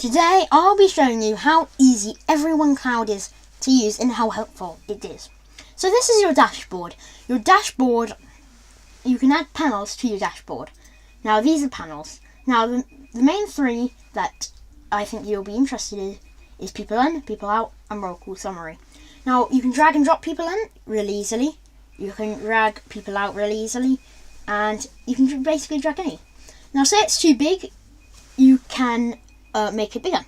Today I'll be showing you how easy EveryOneCloud is to use and how helpful it is. So this is your dashboard. Your dashboard, you can add panels to your dashboard. Now these are panels. Now the main three that I think you'll be interested in is people in, people out, and roll call summary. Now you can drag and drop people in really easily. You can drag people out really easily, and you can basically drag any. Now say it's too big, you can make it bigger.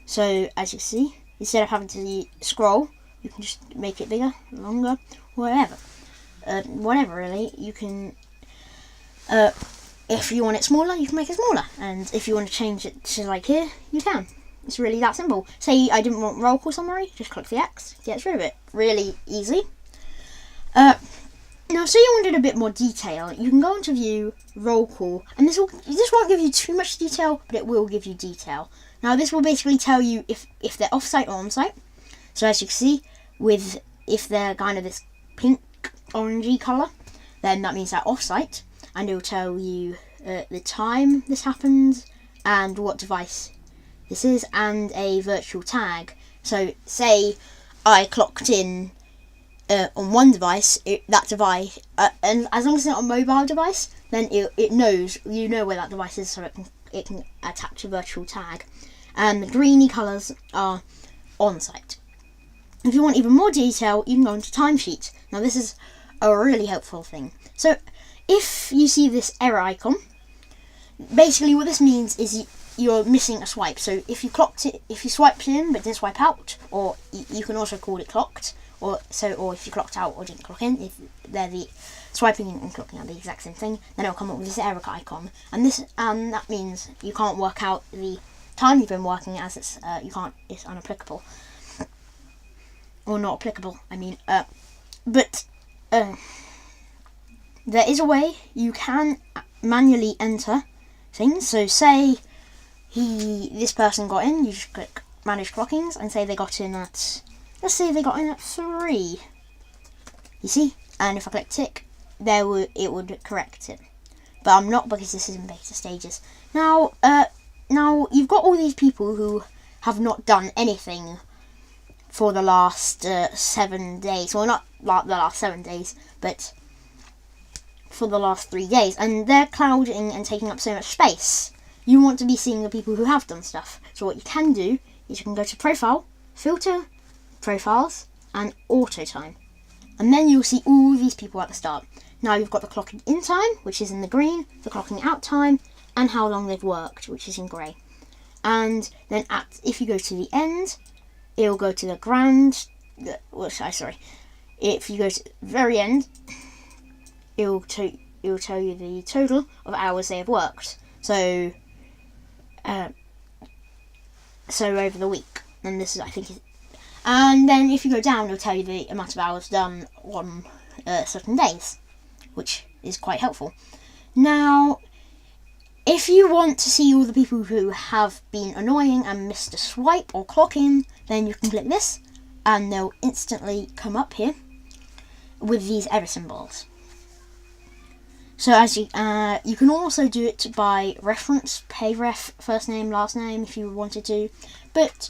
So as you see, instead of having to scroll, you can just make it bigger, longer, whatever. Whatever really, you can, if you want it smaller, you can make it smaller. And if you want to change it to like here, you can. It's really that simple. Say I didn't want roll call summary, just click the X, gets rid of it. Really easy. Now, say you wanted a bit more detail, you can go into view, roll call, and this won't give you too much detail, but it will give you detail. Now, this will basically tell you if they're off-site or on-site. So as you can see, if they're kind of this pink, orangey colour, then that means they're off-site, and it will tell you the time this happens, and what device this is, and a virtual tag. So, say I clocked in on one device, that device, and as long as it's not a mobile device, then it knows, you know where that device is, so it can attach a virtual tag. And the greeny colours are on-site. If you want even more detail, you can go into timesheet. Now this is a really helpful thing. So if you see this error icon, basically what this means is you're missing a swipe. So if you swiped in but didn't swipe out, or you can also call it clocked, or if you clocked out or didn't clock in, if they're the swiping and clocking out the exact same thing, then it'll come up with this error icon, and that means you can't work out the time you've been working, as it's unapplicable, or not applicable. I mean, but there is a way you can manually enter things. So say this person got in, you just click manage clockings and say they got in at, let's say they got in at 3. You see? And if I click tick, it would correct it. But I'm not, because this is in beta stages. Now you've got all these people who have not done anything for the last 7 days. Well, not like the last 7 days, but for the last 3 days. And they're clouding and taking up so much space. You want to be seeing the people who have done stuff. So what you can do is you can go to Profile, Filter, Profiles, and Auto Time. And then you'll see all these people at the start. Now you've got the clocking in time, which is in the green, the clocking out time, and how long they've worked, which is in grey. And then if you go to the end, it'll go to the if you go to the very end, it'll tell you the total of hours they have worked. So over the week, and this is, I think, and then if you go down, it'll tell you the amount of hours done on certain days, which is quite helpful. Now, if you want to see all the people who have been annoying and missed a swipe or clock in, then you can click this, and they'll instantly come up here with these error symbols. So as you can also do it by reference, pay ref, first name, last name, if you wanted to, but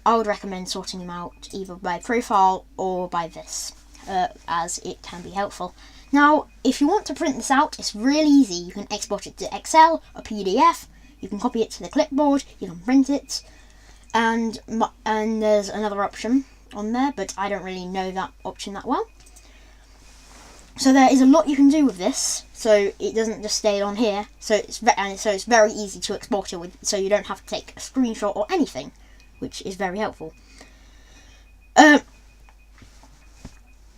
I would recommend sorting them out either by profile or by this, as it can be helpful. Now, if you want to print this out, it's really easy. You can export it to Excel or PDF. You can copy it to the clipboard. You can print it, and there's another option on there, but I don't really know that option that well. So there is a lot you can do with this, so it doesn't just stay on here. So it's very easy to export it with, so you don't have to take a screenshot or anything, which is very helpful.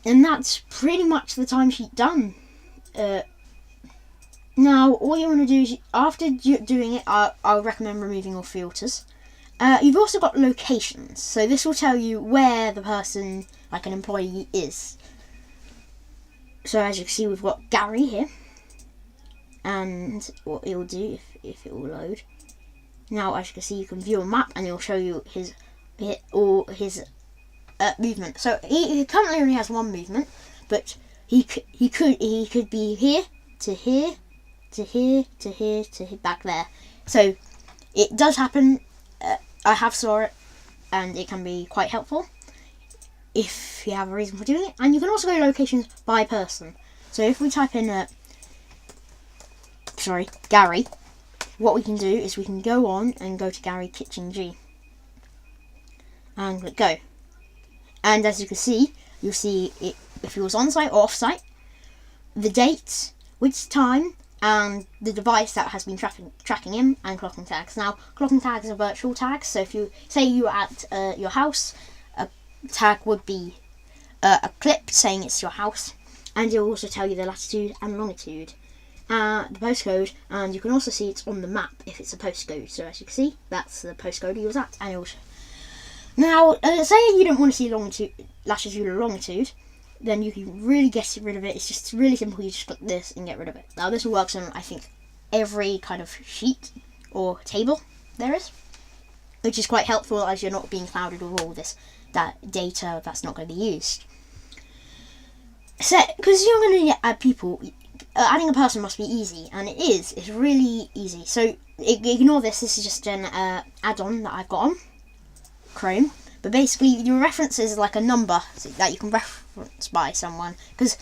And that's pretty much the timesheet done. Now all you want to do is, after doing it, I'll recommend removing all filters. You've also got locations, so this will tell you where the person, like an employee, is. So as you can see, we've got Gary here, and what it will do if it will load. Now, as you can see, you can view a map, and it will show you his movement. So he currently only has one movement, but he could be here to here to here to here to here, back there. So it does happen I have saw it, and it can be quite helpful if you have a reason for doing it. And you can also go locations by person. So if we type in Gary, what we can do is we can go on and go to Gary Kitchen G and click go. And as you can see, you'll see it if he was on site or off site, the date, which time, and the device that has been tracking him, and clocking tags. Now, clocking tags are virtual tags, so if you say you're at your house, a tag would be a clip saying it's your house, and it will also tell you the latitude and longitude, the postcode, and you can also see it's on the map if it's a postcode. So as you can see, that's the postcode he was at, and it also. Now, say you don't want to see latitude or longitude, then you can really get rid of it. It's just really simple. You just click this and get rid of it. Now, this works on, I think, every kind of sheet or table there is, which is quite helpful as you're not being clouded with all that data that's not going to be used. So, because you're going to add people, adding a person must be easy, and it is. It's really easy. So, ignore this. This is just an add-on that I've got on Chrome. But basically, your reference is like a number that you can reference by someone. Because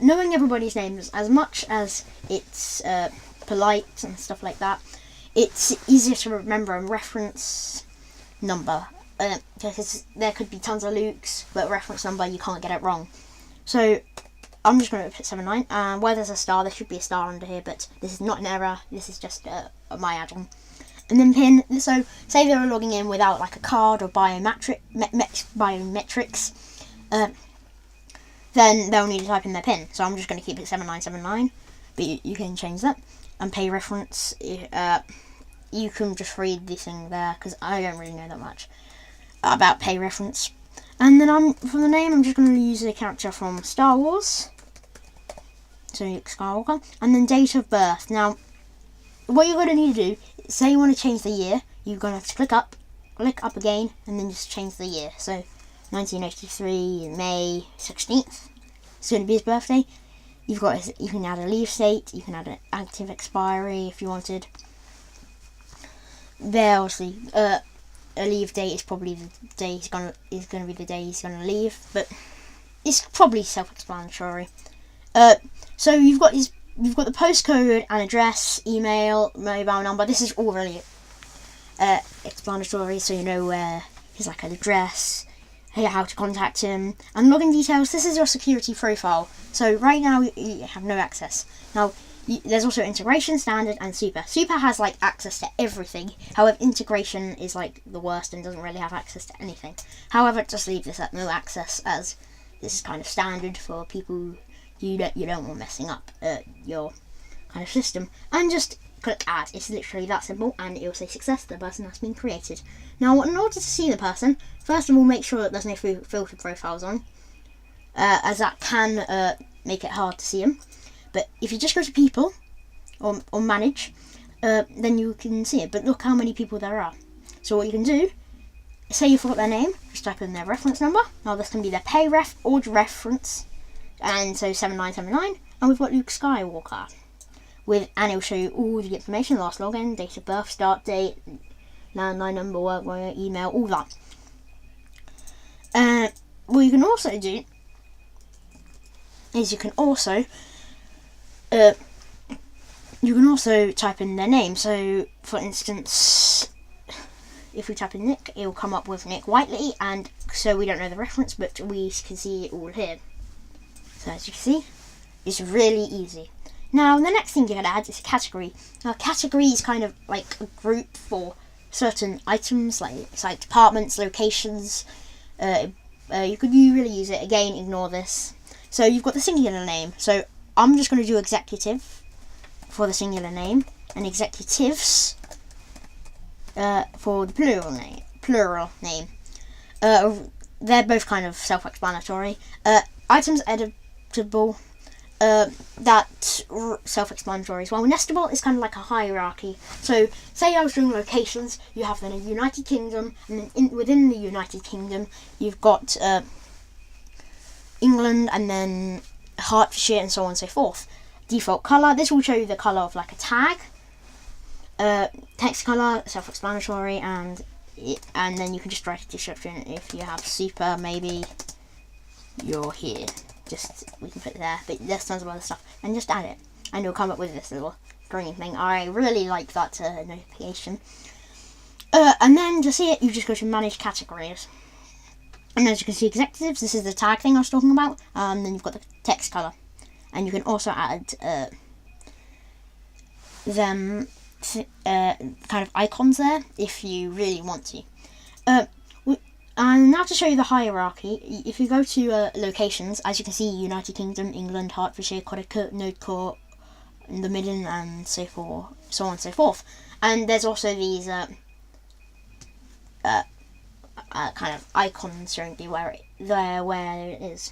knowing everybody's names, as much as it's polite and stuff like that, it's easier to remember a reference number. Because there could be tons of Lukes, but reference number, you can't get it wrong. So, I'm just going to put 79. And where there's a star, there should be a star under here, but this is not an error. This is just my add-on. And then pin, so say they were logging in without like a card or biometrics, then they'll need to type in their pin. So I'm just going to keep it 7979, but you can change that. And pay reference, you can just read the thing there, because I don't really know that much about pay reference. And then for the name, I'm just going to use a character from Star Wars, so Luke Skywalker, and then date of birth. Now, what you're going to need to do, say you want to change the year, you're going to have to click up again, and then just change the year. So, 1983, May 16th, it's going to be his birthday. You can add a leave date, you can add an active expiry if you wanted. There, obviously, a leave date is probably the day he's going to be the day he's going to leave, but it's probably self-explanatory. So you've got the postcode and address, email, mobile number. This is all really explanatory, so you know where his address, how to contact him, and login details. This is your security profile. So right now you have no access. Now there's also integration, standard, and super. Super has access to everything. However, integration is the worst and doesn't really have access to anything. However, just leave this at no access, as this is kind of standard for people you don't want messing up your kind of system. And just click add. It's literally that simple, and it will say success. The person has been created. Now, in order to see the person, first of all, make sure that there's no filter profiles on, as that can make it hard to see them. But if you just go to people or manage, then you can see it. But look how many people there are. So what you can do, say you forgot their name, just type in their reference number. Now this can be their pay ref or reference, and so 7979, and we've got Luke Skywalker and it'll show you all the information: last login, date of birth, start date, landline number, work wire, email, all that. What you can also do is you can also type in their name. So, for instance, if we type in Nick, it will come up with Nick Whiteley, and so we don't know the reference, but we can see it all here. So as you can see, it's really easy. Now, the next thing you can add is a category. Now, a category is kind of like a group for certain items, like departments, locations. You could really use it. Again, ignore this. So you've got the singular name. So I'm just going to do executive for the singular name, and executives for the plural name. They're both kind of self-explanatory. Items editable, that's self-explanatory as well. Nestable is kind of like a hierarchy. So say I was doing locations, you have the United Kingdom, and then within the United Kingdom you've got England, and then Hertfordshire, and so on and so forth. Default colour, this will show you the colour of a tag. Text colour, self-explanatory, and and then you can just write a description. If you have super, maybe you're here. We can put it there, but there's tons of other stuff, and just add it, and you'll come up with this little green thing. I really like that notification. And then to see it, you just go to manage categories. And as you can see, executives, this is the tag thing I was talking about. Then you've got the text color. And you can also add them kind of icons there if you really want to. And now to show you the hierarchy, if you go to locations, as you can see, United Kingdom, England, Hertfordshire, Connecticut, Noordcourt, the Midland, and so forth, so on and so forth. And there's also these kind of icons showing you where it is,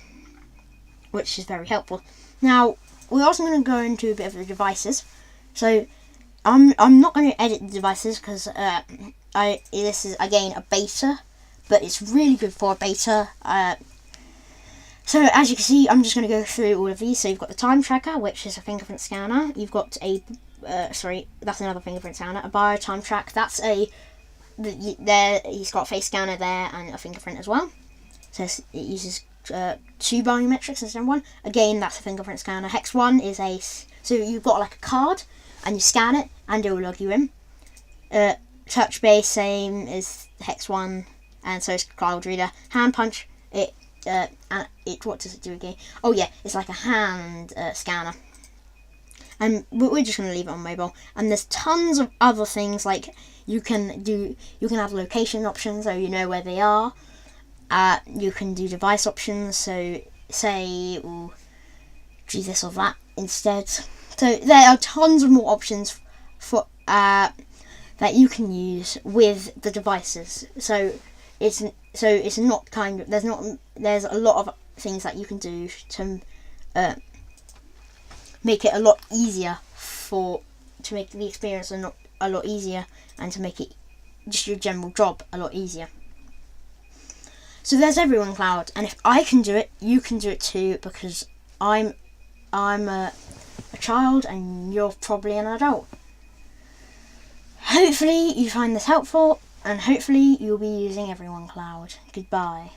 which is very helpful. Now we're also going to go into a bit of the devices. So I'm not going to edit the devices because this is again a beta, but it's really good for a beta. So as you can see, I'm just going to go through all of these. So you've got the time tracker, which is a fingerprint scanner. You've got that's another fingerprint scanner. A bio time track. That's he's got a face scanner there and a fingerprint as well. So it uses 2 biometrics instead of 1. Again, that's a fingerprint scanner. Hex 1 is so you've got like a card and you scan it and it will log you in. Touch base, same as Hex 1, and so is cloud reader. Hand punch, what does it do again? Oh yeah, it's like a hand scanner. And we're just going to leave it on mobile. And there's tons of other things, like you can have location options so you know where they are. You can do device options, so say do this or that instead. So there are tons of more options for that you can use with the devices. So it's not there's a lot of things that you can do to make it a lot easier to make the experience a lot easier, and to make it just your general job a lot easier. So there's EveryOneCloud, and if I can do it, you can do it too, because I'm a child and you're probably an adult. Hopefully you find this helpful, and hopefully you'll be using EveryOneCloud. Goodbye.